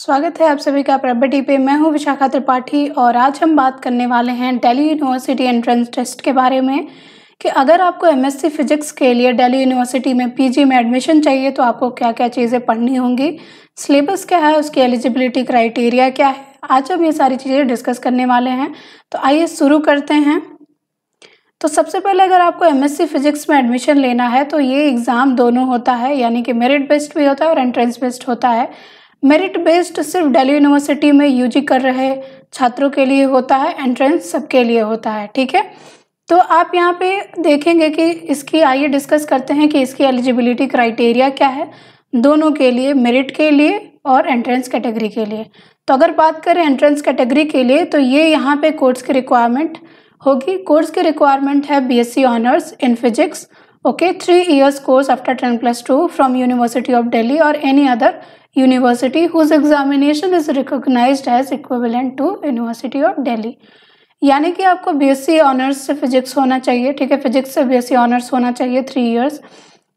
स्वागत है आप सभी का प्रॉपर्टी पे। मैं हूं विशाखा त्रिपाठी और आज हम बात करने वाले हैं दिल्ली यूनिवर्सिटी एंट्रेंस टेस्ट के बारे में कि अगर आपको एमएससी फिजिक्स के लिए दिल्ली यूनिवर्सिटी में पीजी में एडमिशन चाहिए तो आपको क्या क्या चीज़ें पढ़नी होंगी, सिलेबस क्या है, उसकी एलिजिबिलिटी क्राइटेरिया क्या है। आज हम ये सारी चीज़ें डिस्कस करने वाले हैं, तो आइए शुरू करते हैं। तो सबसे पहले अगर आपको एमएससी फिजिक्स में एडमिशन लेना है तो ये एग्ज़ाम दोनों होता है, यानी कि मेरिट बेस्ड भी होता है और एंट्रेंस बेस्ड होता है। मेरिट बेस्ड सिर्फ दिल्ली यूनिवर्सिटी में यूजी कर रहे छात्रों के लिए होता है, एंट्रेंस सबके लिए होता है, ठीक है। तो आप यहाँ पे देखेंगे कि इसकी, आइए डिस्कस करते हैं कि इसकी एलिजिबिलिटी क्राइटेरिया क्या है दोनों के लिए, मेरिट के लिए और एंट्रेंस कैटेगरी के लिए। तो अगर बात करें एंट्रेंस कैटेगरी के लिए तो ये यहाँ पे कोर्स की रिक्वायरमेंट होगी। कोर्स की रिक्वायरमेंट है BSc honours in physics, okay, 3 years course after 10+2 from University of Delhi और any other university whose examination is recognised as equivalent to University of Delhi. यानी कि आपको बीएससी ऑनर्स से फिजिक्स होना चाहिए, ठीक है, फिजिक्स से बीएससी ऑनर्स होना चाहिए 3 years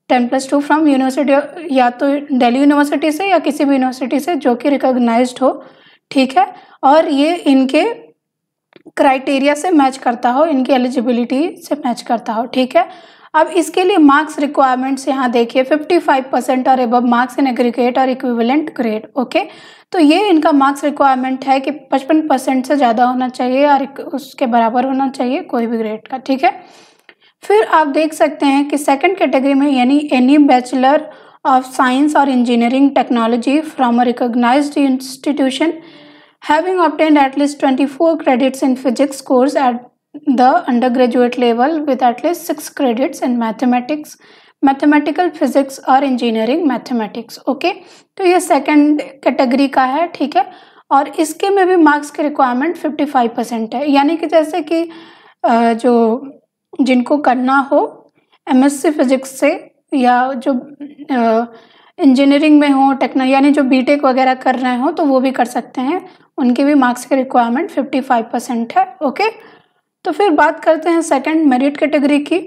10+2 फ्रॉम यूनिवर्सिटी, या तो दिल्ली यूनिवर्सिटी से या किसी भी यूनिवर्सिटी से जो कि रिकॉग्नाइज्ड हो, ठीक है, और ये इनके क्राइटेरिया से मैच करता हो, इनकी एलिजिबिलिटी से मैच करता हो, ठीक है। अब इसके लिए मार्क्स रिक्वायरमेंट्स यहाँ देखिए 55% और एबव मार्क्स इन एग्रीगेट और इक्विवेलेंट ग्रेड, ओके। तो ये इनका मार्क्स रिक्वायरमेंट है कि 55% से ज़्यादा होना चाहिए और उसके बराबर होना चाहिए कोई भी ग्रेड का, ठीक है। फिर आप देख सकते हैं कि सेकंड कैटेगरी में यानी एनी बैचलर ऑफ साइंस और engineering technology from a recognised institution having obtained at least 24 credits in physics course at the undergraduate level with at least 6 credits in mathematics, mathematical physics और engineering mathematics, okay. तो ये second category का है, ठीक है, और इसके में भी मार्क्स की रिक्वायरमेंट 55% है। यानी कि जैसे कि जो जिनको करना हो एमएससी फिजिक्स से या जो इंजीनियरिंग में हो, यानी जो बीटेक वगैरह कर रहे हो तो वो भी कर सकते हैं, उनकी भी मार्क्स की रिक्वायरमेंट 55% है, ओके। तो फिर बात करते हैं सेकंड मेरिट कैटेगरी की।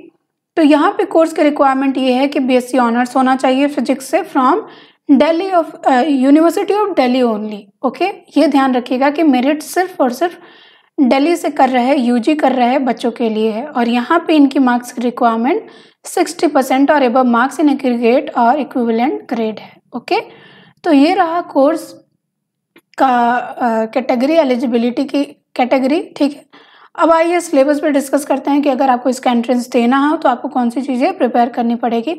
तो यहाँ पे कोर्स की रिक्वायरमेंट ये है कि बीएससी ऑनर्स होना चाहिए फिजिक्स से from Delhi of university of Delhi only, okay. ये ध्यान रखिएगा कि मेरिट सिर्फ और सिर्फ दिल्ली से कर रहे यूजी कर रहे बच्चों के लिए है और यहाँ पे इनकी मार्क्स की रिक्वायरमेंट 60% और एबव मार्क्स इन एग्रीगेट और इक्विवेलेंट ग्रेड है, ओके। तो ये रहा कोर्स का कैटेगरी, एलिजिबिलिटी की कैटेगरी, ठीक है। अब आइए सिलेबस पे डिस्कस करते हैं कि अगर आपको इसका एंट्रेंस देना हो तो आपको कौन सी चीज़ें प्रिपेयर करनी पड़ेगी।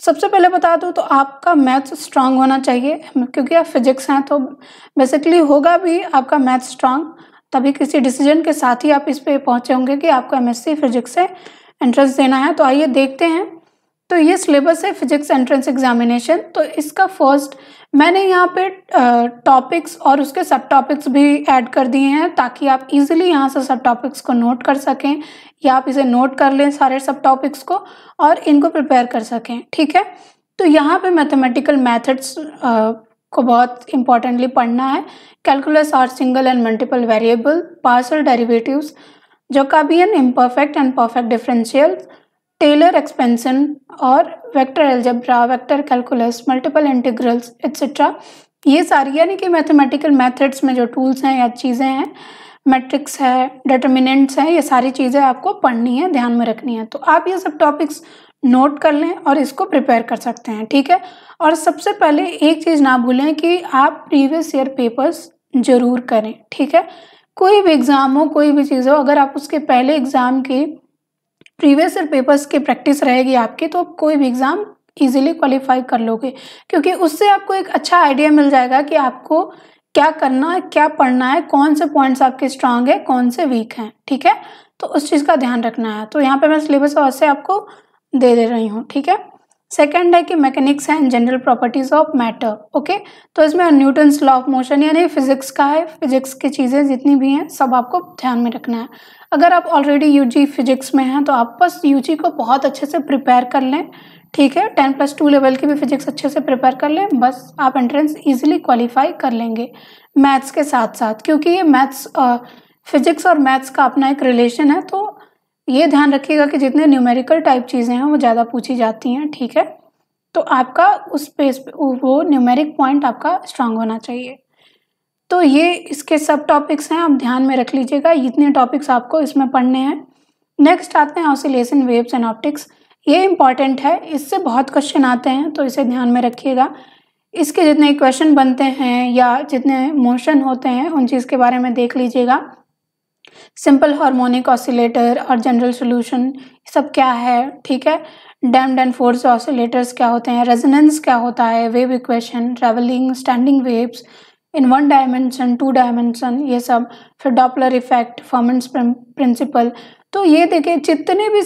सबसे पहले बता दूं तो आपका मैथ्स स्ट्रांग होना चाहिए, क्योंकि आप फिजिक्स हैं तो बेसिकली होगा भी आपका मैथ्स स्ट्रांग, तभी किसी डिसीजन के साथ ही आप इस पे पहुँचे होंगे कि आपको एमएससी फिजिक्स से एंट्रेंस देना है। तो आइए देखते हैं। तो ये सिलेबस है फिजिक्स एंट्रेंस एग्जामिनेशन। तो इसका फर्स्ट मैंने यहाँ पे टॉपिक्स और उसके सब टॉपिक्स भी ऐड कर दिए हैं ताकि आप इजीली यहाँ से सब टॉपिक्स को नोट कर सकें, या आप इसे नोट कर लें सारे सब टॉपिक्स को और इनको प्रिपेयर कर सकें, ठीक है। तो यहाँ पे मैथमेटिकल मेथड्स को बहुत इंपॉर्टेंटली पढ़ना है, कैलकुलस और single and multiple variable, partial derivatives, Jacobian, imperfect and perfect differential, Taylor expansion और vector algebra, vector calculus, multiple integrals et cetera. ये सारी यानी कि मैथमेटिकल मेथड्स में जो टूल्स हैं या चीज़ें हैं, मैट्रिक्स है, डिटर्मिनेंट्स हैं, ये सारी चीज़ें आपको पढ़नी है, ध्यान में रखनी है। तो आप ये सब टॉपिक्स नोट कर लें और इसको प्रिपेयर कर सकते हैं, ठीक है। और सबसे पहले एक चीज़ ना भूलें कि आप प्रीवियस ईयर पेपर्स जरूर करें, ठीक है। कोई भी एग्ज़ाम हो, कोई भी चीज़ हो, अगर आप उसके पहले एग्ज़ाम की प्रीवियस ईयर पेपर्स की प्रैक्टिस रहेगी आपकी तो कोई भी एग्ज़ाम इजीली क्वालिफाई कर लोगे, क्योंकि उससे आपको एक अच्छा आइडिया मिल जाएगा कि आपको क्या करना है, क्या पढ़ना है, कौन से पॉइंट्स आपके स्ट्रांग है, कौन से वीक हैं, ठीक है। तो उस चीज़ का ध्यान रखना है। तो यहाँ पे मैं सिलेबस वैसे आपको दे रही हूँ, ठीक है। सेकंड है कि mechanics and general properties of matter, okay. तो इसमें न्यूटन्स लॉ ऑफ मोशन यानी फिजिक्स का है, फिजिक्स की चीज़ें जितनी भी हैं सब आपको ध्यान में रखना है। अगर आप ऑलरेडी यूजी फिजिक्स में हैं तो आप बस यूजी को बहुत अच्छे से प्रिपेयर कर लें, ठीक है। 10+2 लेवल की भी फिजिक्स अच्छे से प्रिपेयर कर लें, बस आप एंट्रेंस इजीली क्वालिफाई कर लेंगे मैथ्स के साथ साथ, क्योंकि ये मैथ्स फिजिक्स और मैथ्स का अपना एक रिलेशन है। तो ये ध्यान रखिएगा कि जितने न्यूमेरिकल टाइप चीज़ें हैं वो ज़्यादा पूछी जाती हैं, ठीक है। तो आपका उस पेस पे वो न्यूमेरिक पॉइंट आपका स्ट्रांग होना चाहिए। तो ये इसके सब टॉपिक्स हैं, आप ध्यान में रख लीजिएगा, इतने टॉपिक्स आपको इसमें पढ़ने हैं। नेक्स्ट आते हैं ऑसिलेशन, वेव्स एंड ऑप्टिक्स। ये इंपॉर्टेंट है, इससे बहुत क्वेश्चन आते हैं, तो इसे ध्यान में रखिएगा। इसके जितने क्वेश्चन बनते हैं या जितने मोशन होते हैं उन चीज़ के बारे में देख लीजिएगा। सिंपल हार्मोनिक ऑसिलेटर और जनरल सोल्यूशन सब क्या है, ठीक है। डैम्प्ड एंड फोर्स्ड ऑसिलेटर्स क्या होते हैं, रेजोनेंस क्या होता है, wave equation, travelling standing waves in 1 dimension 2 dimension, ये सब। फिर डॉपलर इफेक्ट, फर्मेंस प्रिंसिपल। तो ये देखिए जितने भी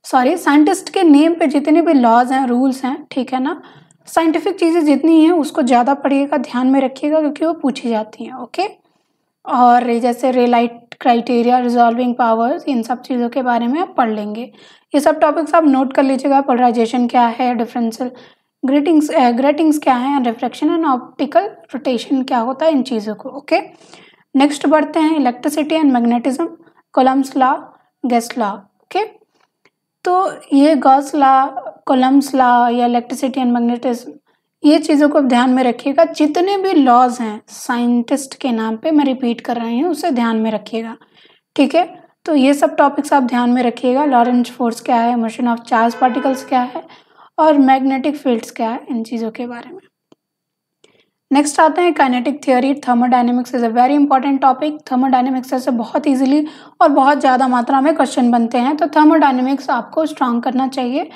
साइंटिस्ट के नेम पे जितने भी लॉज हैं, रूल्स हैं, ठीक है ना, साइंटिफिक चीज़ें जितनी हैं उसको ज़्यादा पढ़िएगा, ध्यान में रखिएगा, क्योंकि वो पूछी जाती हैं। ओके, और जैसे रेलाइट क्राइटेरिया, रिजॉल्विंग पावर्स, इन सब चीज़ों के बारे में आप पढ़ लेंगे। ये सब टॉपिक्स आप नोट कर लीजिएगा। पोलराइजेशन क्या है, डिफरेंशियल ग्रेटिंग्स क्या है, रिफ्रैक्शन एंड ऑप्टिकल रोटेशन क्या होता है, इन चीज़ों को। ओके, नेक्स्ट बढ़ते हैं electricity and magnetism, Coulomb's law, Gauss law. Okay, तो ये गॉस लॉ, कूलम्ब्स लॉ या इलेक्ट्रिसिटी एंड मैग्नेटिज्म, ये चीज़ों को ध्यान में रखिएगा। जितने भी लॉज हैं साइंटिस्ट के नाम पे, मैं रिपीट कर रही हूँ, उसे ध्यान में रखिएगा, ठीक है। तो ये सब टॉपिक्स आप ध्यान में रखिएगा। लॉरेंज फोर्स क्या है, मोशन ऑफ चार्ज पार्टिकल्स क्या है, और मैग्नेटिक फील्ड्स क्या है, इन चीज़ों के बारे में। नेक्स्ट आते हैं kinetic theory. Thermodynamics is a very important topic. Thermodynamics से बहुत इजीली और बहुत ज़्यादा मात्रा में क्वेश्चन बनते हैं, तो थर्मोडायनेमिक्स आपको स्ट्रांग करना चाहिए।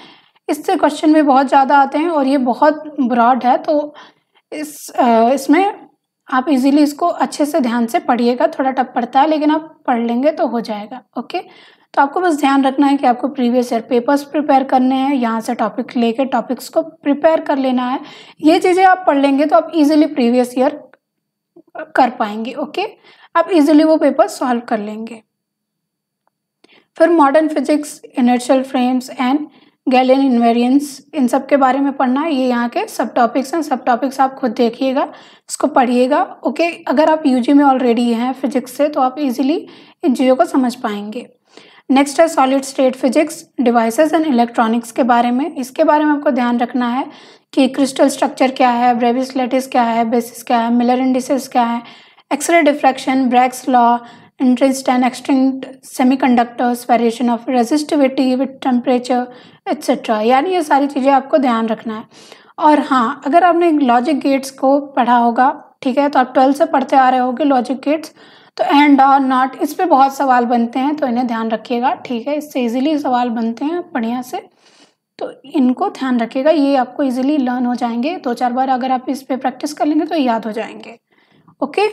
इससे क्वेश्चन भी बहुत ज़्यादा आते हैं और ये बहुत ब्रॉड है, तो इसमें आप इजीली इसको अच्छे से ध्यान से पढ़िएगा। थोड़ा टफ पड़ता है, लेकिन आप पढ़ लेंगे तो हो जाएगा। ओके, तो आपको बस ध्यान रखना है कि आपको प्रीवियस ईयर पेपर्स प्रिपेयर करने हैं, यहाँ से टॉपिक लेके टॉपिक्स को प्रिपेयर कर लेना है। ये चीज़ें आप पढ़ लेंगे तो आप इजीली प्रीवियस ईयर कर पाएंगे। ओके, आप इजीली वो पेपर सॉल्व कर लेंगे। फिर modern physics, inertial frames and Galilean invariance, इन सब के बारे में पढ़ना है। ये यहाँ के सब टॉपिक्स हैं, सब टॉपिक्स आप खुद देखिएगा, इसको पढ़िएगा। ओके, अगर आप यूजी में ऑलरेडी हैं फिजिक्स से, तो आप इजीली इन चीज़ों को समझ पाएंगे। नेक्स्ट है solid state physics, devices and electronics के बारे में। इसके बारे में आपको ध्यान रखना है कि क्रिस्टल स्ट्रक्चर क्या है, ब्रेविस लैटिस क्या है, बेसिस क्या है, मिलर इंडिसेस क्या है, x ray diffraction, Bragg's law, intrinsic and extrinsic semiconductors, variation of resistivity with temperature etcetera. यानी ये सारी चीज़ें आपको ध्यान रखना है। और हाँ, अगर आपने लॉजिक गेट्स को पढ़ा होगा, ठीक है, तो आप 12 से पढ़ते आ रहे होगे लॉजिक गेट्स, तो एंड और नॉट, इस पे बहुत सवाल बनते हैं, तो इन्हें ध्यान रखिएगा, ठीक है। इससे इजीली सवाल बनते हैं बढ़िया से, तो इनको ध्यान रखिएगा। ये आपको इजीली लर्न हो जाएंगे, 2-4 बार अगर आप इस पे प्रैक्टिस कर लेंगे तो याद हो जाएंगे। ओके,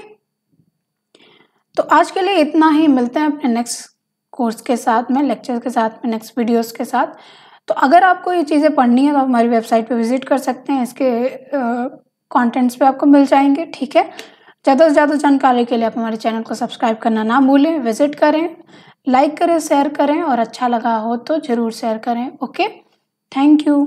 तो आज के लिए इतना ही। मिलते हैं अपने नेक्स्ट कोर्स के साथ में, लेक्चर के साथ में, नेक्स्ट वीडियोस के साथ। तो अगर आपको ये चीज़ें पढ़नी है तो आप हमारी वेबसाइट पे विजिट कर सकते हैं, इसके कंटेंट्स पे आपको मिल जाएंगे, ठीक है। ज़्यादा से ज़्यादा जानकारी के लिए आप हमारे चैनल को सब्सक्राइब करना ना भूलें, विजिट करें, लाइक करें, शेयर करें, और अच्छा लगा हो तो ज़रूर शेयर करें। Okay, thank you.